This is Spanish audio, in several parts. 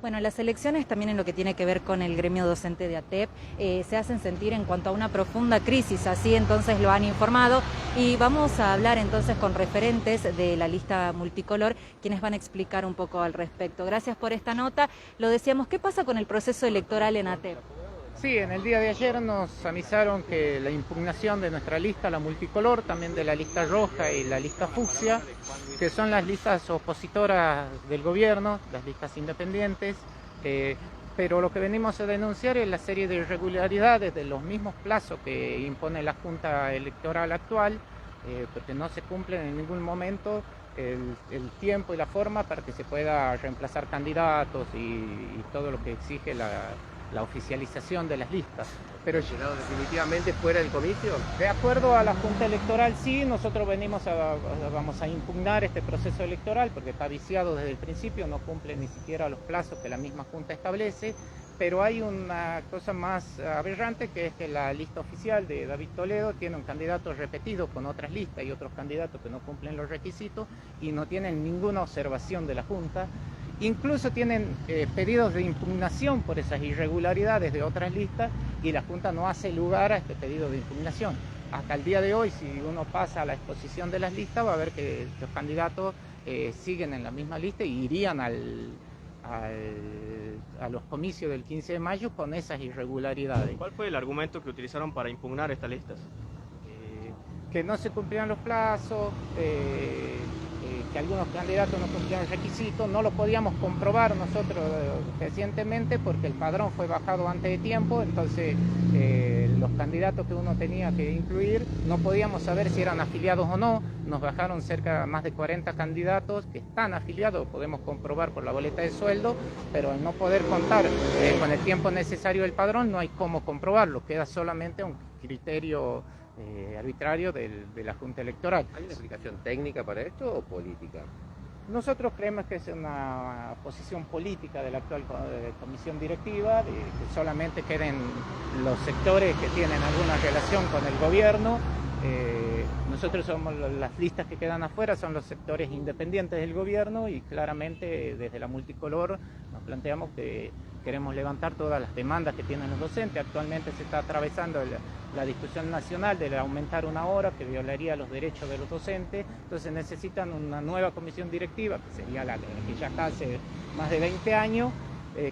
Bueno, las elecciones también en lo que tiene que ver con el gremio docente de ATEP se hacen sentir en cuanto a una profunda crisis, así entonces lo han informado y vamos a hablar entonces con referentes de la lista multicolor, quienes van a explicar un poco al respecto. Gracias por esta nota. Lo decíamos, ¿qué pasa con el proceso electoral en ATEP? Sí, en el día de ayer nos avisaron que la impugnación de nuestra lista, la multicolor, también de la lista roja y la lista fucsia, que son las listas opositoras del gobierno, las listas independientes, pero lo que venimos a denunciar es la serie de irregularidades de los mismos plazos que impone la Junta Electoral actual, porque no se cumplen en ningún momento el tiempo y la forma para que se pueda reemplazar candidatos y todo lo que exige la oficialización de las listas. Pero llegado definitivamente fuera del comicio. De acuerdo a la Junta Electoral, sí, nosotros vamos a impugnar este proceso electoral porque está viciado desde el principio, no cumple ni siquiera los plazos que la misma Junta establece, pero hay una cosa más aberrante, que es que la lista oficial de David Toledo tiene un candidato repetido con otras listas y otros candidatos que no cumplen los requisitos y no tienen ninguna observación de la Junta. Incluso tienen pedidos de impugnación por esas irregularidades de otras listas y la Junta no hace lugar a este pedido de impugnación. Hasta el día de hoy, si uno pasa a la exposición de las listas, va a ver que los candidatos siguen en la misma lista y irían a los comicios del 15 de mayo con esas irregularidades. ¿Cuál fue el argumento que utilizaron para impugnar estas listas? Que no se cumplían los plazos, que algunos candidatos no cumplían el requisito. No lo podíamos comprobar nosotros recientemente porque el padrón fue bajado antes de tiempo, entonces los candidatos que uno tenía que incluir no podíamos saber si eran afiliados o no. Nos bajaron más de 40 candidatos que están afiliados, podemos comprobar por la boleta de sueldo, pero al no poder contar con el tiempo necesario del padrón no hay cómo comprobarlo, queda solamente un criterio arbitrario de la Junta Electoral. ¿Hay una explicación técnica para esto o política? Nosotros creemos que es una posición política de la actual comisión directiva, de que solamente queden los sectores que tienen alguna relación con el gobierno. Nosotros somos las listas que quedan afuera, son los sectores independientes del gobierno y claramente desde la multicolor nos planteamos que queremos levantar todas las demandas que tienen los docentes. Actualmente se está atravesando la discusión nacional de aumentar una hora que violaría los derechos de los docentes, entonces necesitan una nueva comisión directiva, que sería la que ya está hace más de 20 años,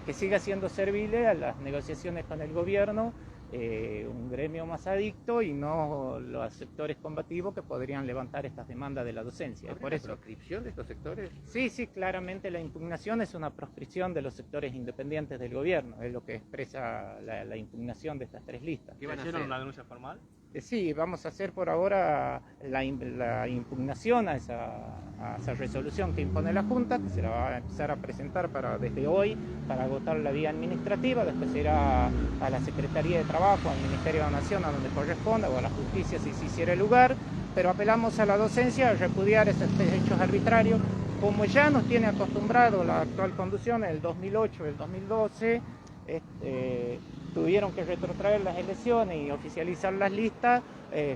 que siga siendo servible a las negociaciones con el gobierno, un gremio más adicto y no los sectores combativos que podrían levantar estas demandas de la docencia. ¿Por eso proscripción de estos sectores? Sí, claramente la impugnación es una proscripción de los sectores independientes del gobierno, es lo que expresa la impugnación de estas tres listas. ¿Qué van a hacer? ¿Una denuncia formal? Sí, vamos a hacer por ahora la impugnación a esa resolución que impone la Junta, que se la va a empezar a presentar desde hoy para agotar la vía administrativa, después se irá a la Secretaría de Trabajo, al Ministerio de la Nación, a donde corresponda, o a la Justicia si se hiciera lugar, pero apelamos a la docencia a repudiar esos hechos arbitrarios, como ya nos tiene acostumbrado la actual conducción, en el 2008 y el 2012, tuvieron que retrotraer las elecciones y oficializar las listas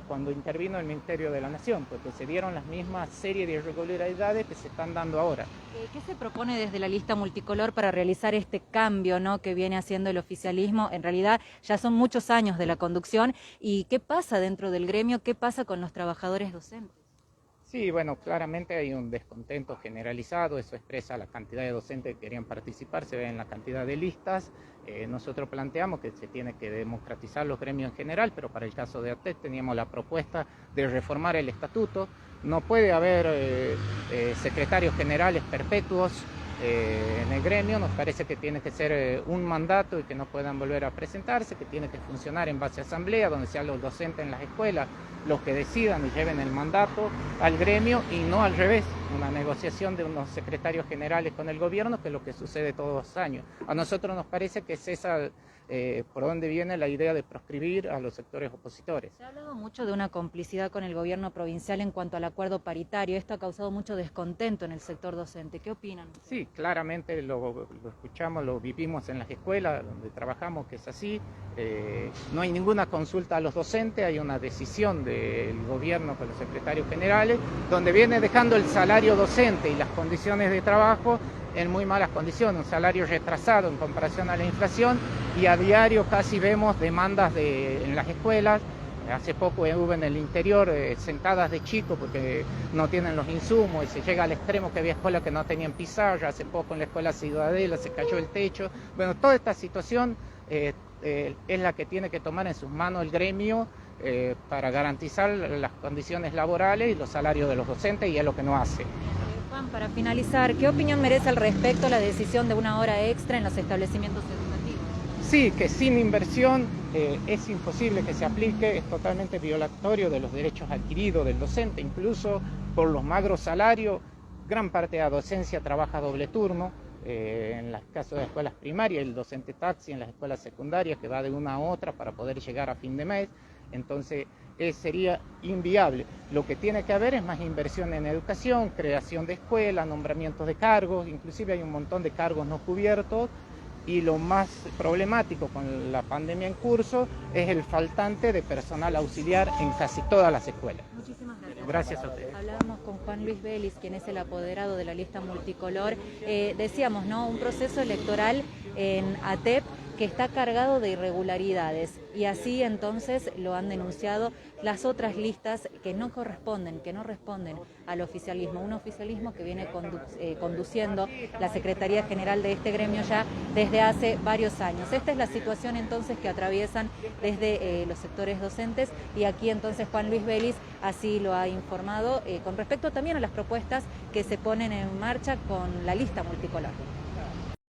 cuando intervino el Ministerio de la Nación, porque se dieron las mismas serie de irregularidades que se están dando ahora. ¿Qué se propone desde la lista multicolor para realizar este cambio, ¿no?, que viene haciendo el oficialismo? En realidad ya son muchos años de la conducción. ¿Y qué pasa dentro del gremio? ¿Qué pasa con los trabajadores docentes? Sí, bueno, claramente hay un descontento generalizado, eso expresa la cantidad de docentes que querían participar, se ve en la cantidad de listas. Nosotros planteamos que se tiene que democratizar los gremios en general, pero para el caso de ATEP teníamos la propuesta de reformar el estatuto. No puede haber secretarios generales perpetuos en el gremio, nos parece que tiene que ser un mandato y que no puedan volver a presentarse, que tiene que funcionar en base a asamblea, donde sean los docentes en las escuelas los que decidan y lleven el mandato al gremio y no al revés, una negociación de unos secretarios generales con el gobierno, que es lo que sucede todos los años. A nosotros nos parece que es esa por dónde viene la idea de proscribir a los sectores opositores. Se ha hablado mucho de una complicidad con el gobierno provincial en cuanto al acuerdo paritario. Esto ha causado mucho descontento en el sector docente. ¿Qué opinan ustedes? Sí, claramente lo escuchamos, lo vivimos en las escuelas donde trabajamos, que es así. No hay ninguna consulta a los docentes, hay una decisión del gobierno con los secretarios generales, donde viene dejando el salario salario docente y las condiciones de trabajo en muy malas condiciones, un salario retrasado en comparación a la inflación, y a diario casi vemos demandas en las escuelas. Hace poco hubo en el interior sentadas de chicos porque no tienen los insumos, y se llega al extremo que había escuelas que no tenían pizarra. Hace poco en la escuela Ciudadela se cayó el techo. Bueno, toda esta situación es la que tiene que tomar en sus manos el gremio para garantizar las condiciones laborales y los salarios de los docentes, y es lo que no hace. Juan, para finalizar, ¿qué opinión merece al respecto la decisión de una hora extra en los establecimientos educativos? Sí, que sin inversión es imposible que se aplique, es totalmente violatorio de los derechos adquiridos del docente, incluso por los magros salarios. Gran parte de la docencia trabaja doble turno, en el caso de las escuelas primarias, el docente taxi en las escuelas secundarias, que va de una a otra para poder llegar a fin de mes. Entonces sería inviable. Lo que tiene que haber es más inversión en educación, creación de escuelas, nombramientos de cargos, inclusive hay un montón de cargos no cubiertos, y lo más problemático con la pandemia en curso es el faltante de personal auxiliar en casi todas las escuelas. Muchísimas gracias. Gracias a ustedes. Hablábamos con Juan Luis Vélez, quien es el apoderado de la lista multicolor. Decíamos, ¿no?, un proceso electoral en ATEP que está cargado de irregularidades, y así entonces lo han denunciado las otras listas que no corresponden, que no responden al oficialismo, un oficialismo que viene conduciendo la Secretaría General de este gremio ya desde hace varios años. Esta es la situación entonces que atraviesan desde los sectores docentes, y aquí entonces Juan Luis Vélez así lo ha informado con respecto también a las propuestas que se ponen en marcha con la lista multicolor.